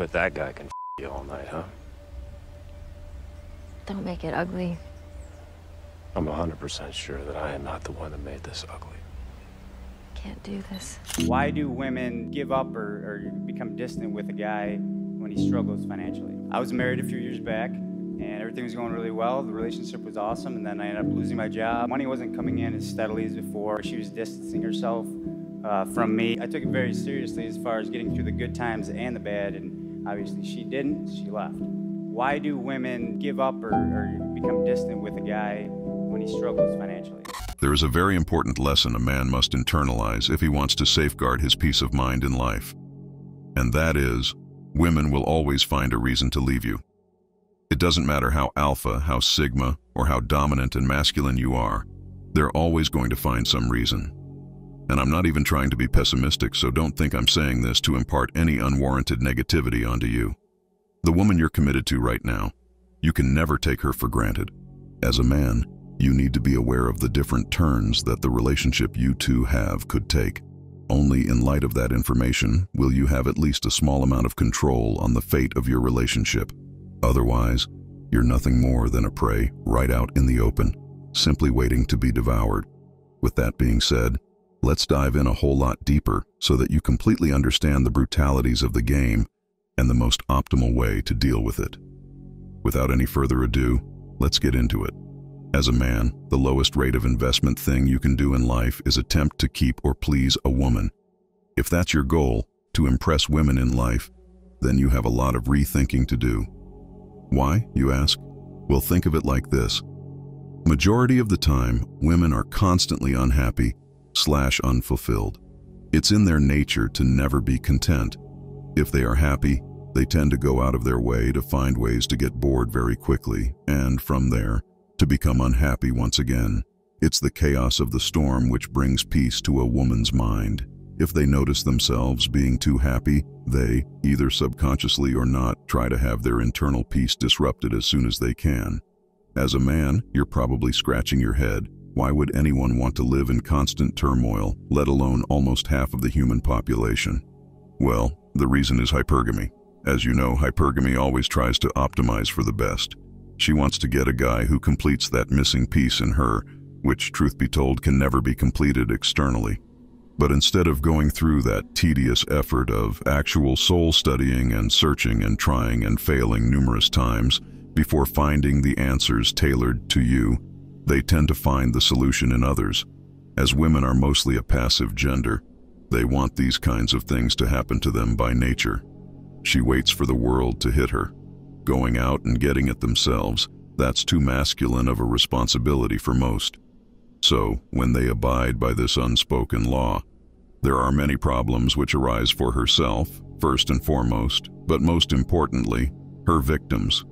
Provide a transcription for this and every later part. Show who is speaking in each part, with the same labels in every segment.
Speaker 1: bet that guy can you all night, huh?
Speaker 2: Don't make it ugly.
Speaker 1: I'm 100% sure that I am not the one that made this ugly.
Speaker 2: Can't do this.
Speaker 3: Why do women give up or become distant with a guy when he struggles financially? I was married a few years back, and everything was going really well. The relationship was awesome, and then I ended up losing my job. Money wasn't coming in as steadily as before. She was distancing herself from me. I took it very seriously as far as getting through the good times and the bad, and obviously she didn't. She left. Why do women give up or become distant with a guy when he struggles financially?
Speaker 4: There is a very important lesson a man must internalize if he wants to safeguard his peace of mind in life. And that is, women will always find a reason to leave you. It doesn't matter how alpha, how sigma, or how dominant and masculine you are, they're always going to find some reason. And I'm not even trying to be pessimistic, so don't think I'm saying this to impart any unwarranted negativity onto you. The woman you're committed to right now, you can never take her for granted. As a man, you need to be aware of the different turns that the relationship you two have could take. Only in light of that information will you have at least a small amount of control on the fate of your relationship. Otherwise, you're nothing more than a prey right out in the open, simply waiting to be devoured. With that being said, let's dive in a whole lot deeper so that you completely understand the brutalities of the game and the most optimal way to deal with it. Without any further ado, let's get into it. As a man, the lowest rate of investment thing you can do in life is attempt to keep or please a woman. If that's your goal, to impress women in life, then you have a lot of rethinking to do. Why, you ask? Well, think of it like this. Majority of the time, women are constantly unhappy/unfulfilled. It's in their nature to never be content. If they are happy, they tend to go out of their way to find ways to get bored very quickly, and from there, to become unhappy once again. It's the chaos of the storm which brings peace to a woman's mind. If they notice themselves being too happy, they, either subconsciously or not, try to have their internal peace disrupted as soon as they can. As a man, you're probably scratching your head. Why would anyone want to live in constant turmoil, let alone almost half of the human population? Well, the reason is hypergamy. As you know, hypergamy always tries to optimize for the best. She wants to get a guy who completes that missing piece in her, which, truth be told, can never be completed externally. But instead of going through that tedious effort of actual soul studying and searching and trying and failing numerous times before finding the answers tailored to you, they tend to find the solution in others. As women are mostly a passive gender, they want these kinds of things to happen to them by nature. She waits for the world to hit her. Going out and getting it themselves, that's too masculine of a responsibility for most. So, when they abide by this unspoken law, there are many problems which arise for herself, first and foremost, but most importantly, her victims.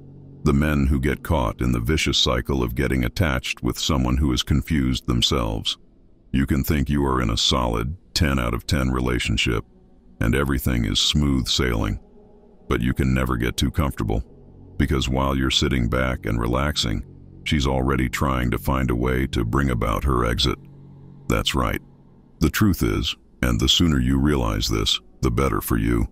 Speaker 4: The men who get caught in the vicious cycle of getting attached with someone who is confused themselves. You can think you are in a solid 10 out of 10 relationship, and everything is smooth sailing. But you can never get too comfortable, because while you're sitting back and relaxing, she's already trying to find a way to bring about her exit. That's right. The truth is, and the sooner you realize this, the better for you.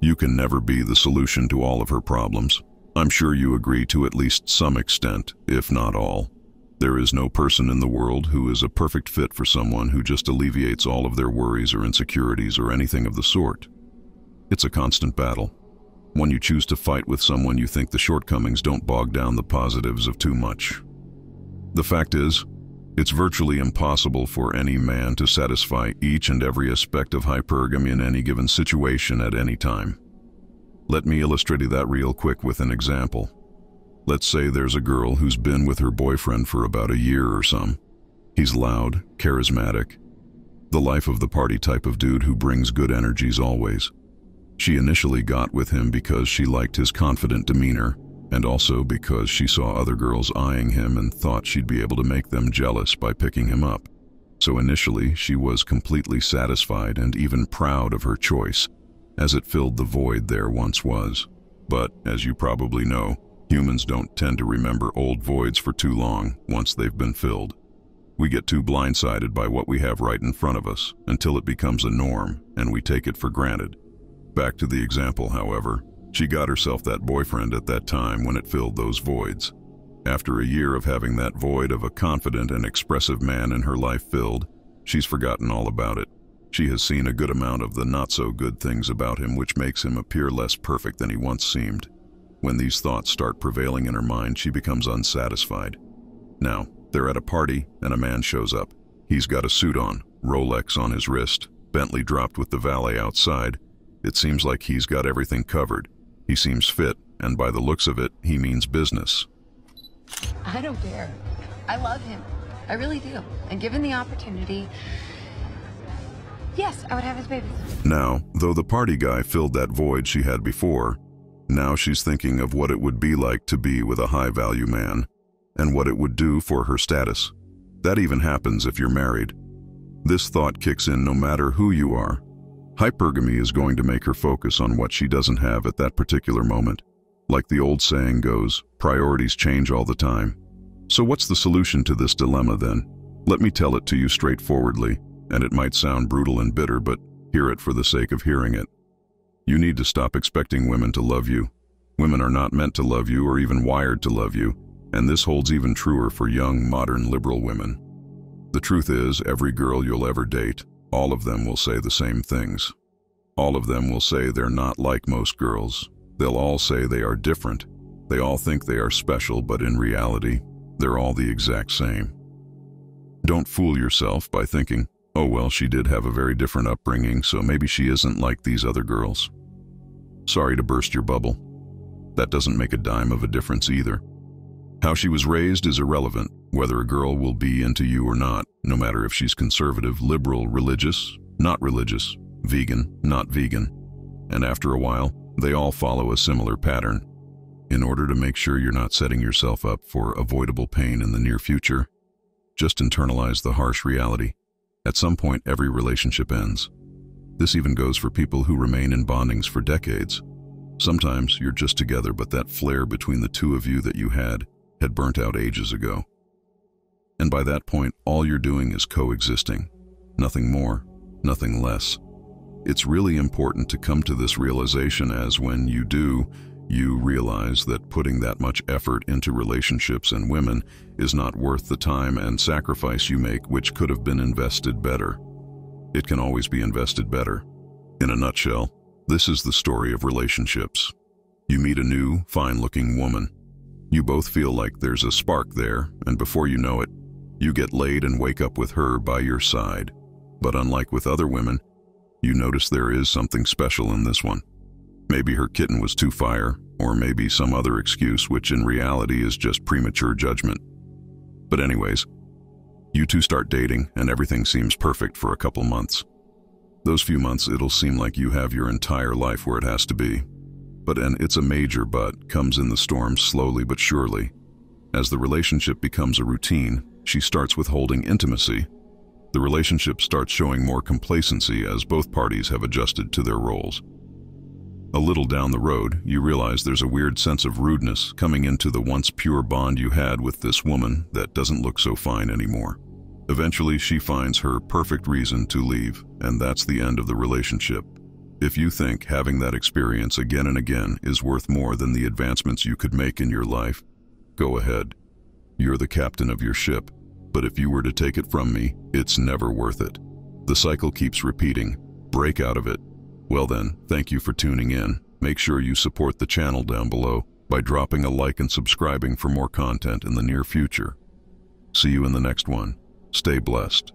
Speaker 4: You can never be the solution to all of her problems. I'm sure you agree to at least some extent, if not all. There is no person in the world who is a perfect fit for someone who just alleviates all of their worries or insecurities or anything of the sort. It's a constant battle. When you choose to fight with someone, you think the shortcomings don't bog down the positives of too much. The fact is, it's virtually impossible for any man to satisfy each and every aspect of hypergamy in any given situation at any time. Let me illustrate that real quick with an example. Let's say there's a girl who's been with her boyfriend for about a year or some. He's loud, charismatic, the life of the party type of dude who brings good energies always. She initially got with him because she liked his confident demeanor, and also because she saw other girls eyeing him and thought she'd be able to make them jealous by picking him up. So initially, she was completely satisfied and even proud of her choice, as it filled the void there once was. But, as you probably know, humans don't tend to remember old voids for too long once they've been filled. We get too blindsided by what we have right in front of us until it becomes a norm and we take it for granted. Back to the example, however, She got herself that boyfriend at that time when it filled those voids. After a year of having that void of a confident and expressive man in her life filled, she's forgotten all about it. She has seen a good amount of the not-so-good things about him, which makes him appear less perfect than he once seemed. When these thoughts start prevailing in her mind, she becomes unsatisfied. Now, they're at a party, and a man shows up. He's got a suit on, Rolex on his wrist, Bentley dropped with the valet outside. It seems like he's got everything covered. He seems fit, and by the looks of it, he means business.
Speaker 5: I don't care. I love him. I really do. And given the opportunity, yes, I would have his baby.
Speaker 4: Now, though the party guy filled that void she had before, now she's thinking of what it would be like to be with a high-value man, and what it would do for her status. That even happens if you're married. This thought kicks in no matter who you are. Hypergamy is going to make her focus on what she doesn't have at that particular moment. Like the old saying goes, priorities change all the time. So what's the solution to this dilemma then? Let me tell it to you straightforwardly, and it might sound brutal and bitter, but hear it for the sake of hearing it. You need to stop expecting women to love you. Women are not meant to love you or even wired to love you, and this holds even truer for young, modern, liberal women. The truth is, every girl you'll ever date, all of them will say the same things. All of them will say they're not like most girls. They'll all say they are different. They all think they are special, but in reality, they're all the exact same. Don't fool yourself by thinking, oh well, she did have a very different upbringing, so maybe she isn't like these other girls. Sorry to burst your bubble. That doesn't make a dime of a difference either. How she was raised is irrelevant, whether a girl will be into you or not, no matter if she's conservative, liberal, religious, not religious, vegan, not vegan. And after a while, they all follow a similar pattern. In order to make sure you're not setting yourself up for avoidable pain in the near future, just internalize the harsh reality. At some point, every relationship ends. This even goes for people who remain in bondings for decades. Sometimes you're just together, but that flare between the two of you that you had burnt out ages ago. And by that point, all you're doing is coexisting. Nothing more, nothing less. It's really important to come to this realization, as when you do, you realize that putting that much effort into relationships and women is not worth the time and sacrifice you make, which could have been invested better. It can always be invested better. In a nutshell, this is the story of relationships. You meet a new, fine-looking woman. You both feel like there's a spark there, and before you know it, you get laid and wake up with her by your side. But unlike with other women, you notice there is something special in this one. Maybe her kitten was too fire, or maybe some other excuse, which in reality is just premature judgment. But anyways, you two start dating, and everything seems perfect for a couple months. Those few months, it'll seem like you have your entire life where it has to be. But and it's a major but comes in the storm slowly but surely. As the relationship becomes a routine, she starts withholding intimacy. The relationship starts showing more complacency as both parties have adjusted to their roles. A little down the road, you realize there's a weird sense of rudeness coming into the once pure bond you had with this woman that doesn't look so fine anymore. Eventually, she finds her perfect reason to leave, and that's the end of the relationship. If you think having that experience again and again is worth more than the advancements you could make in your life, go ahead. You're the captain of your ship, but if you were to take it from me, it's never worth it. The cycle keeps repeating. Break out of it. Well then, thank you for tuning in. Make sure you support the channel down below by dropping a like and subscribing for more content in the near future. See you in the next one. Stay blessed.